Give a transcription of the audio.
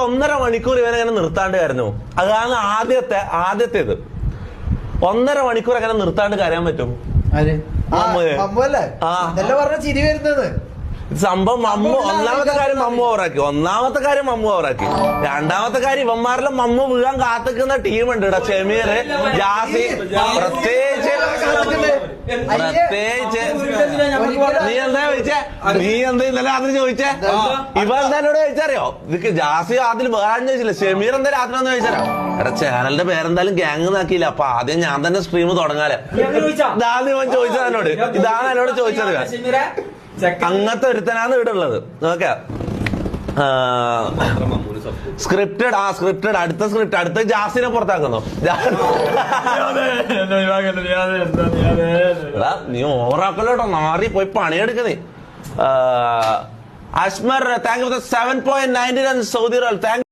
1.5 മണിക്കൂർ ഇവനെങ്ങനെ നിർത്താണ്ട് കരഞ്ഞു. അതാണ് ആദ്യത്തേത്. 1.5 മണിക്കൂർ എങ്ങനെ നിർത്താണ്ട് കരയാൻ പറ്റും? ചിരി വരുന്നത് സംഭവം ഒന്നാമത്തെ കാര്യം മമ്മു ഓവറാക്കി. രണ്ടാമത്തെ കാര്യം ഇവന്മാരെല്ലാം മമ്മു വീഴാൻ കാത്തിക്കുന്ന ടീമുണ്ട് ഇവിടെ. ഷമീർ, ജാസി, പ്രത്യേകിച്ച് നീ എന്താ ഇന്നലെ രാത്രി ചോദിച്ചേ? ഇവ എന്തായാലും ചോദിച്ചറിയോ? ഇത് ജാസി അതിൽ വേറെ ചോദിച്ചില്ല. ഷമീർ എന്താ രാത്രി ഒന്ന് ചോദിച്ചാലോ? എടാ ചാനലിന്റെ പേരെന്തായാലും ഗ്യാങ് നാക്കിയില്ല. അപ്പൊ ആദ്യം ഞാൻ തന്നെ സ്ട്രീം തുടങ്ങാലേ. ഇതാണ് ഇവൻ ചോദിച്ചത് എന്നോട്. ഇതാണ് എന്നോട് ചോദിച്ചത്. അങ്ങനത്തെ ഒരുത്തനാണ് ഇവിടെ ഉള്ളത്. ഓക്കെ, സ്ക്രിപ്റ്റഡ് അടുത്ത ജാസിനെ പുറത്താക്കുന്നു. നീ ഓവറാക്കല്ലോട്ടോ, മാറി പോയി പണിയെടുക്കുന്നേ. Asmar, thank you for 7.99 Saudi riyal. Thank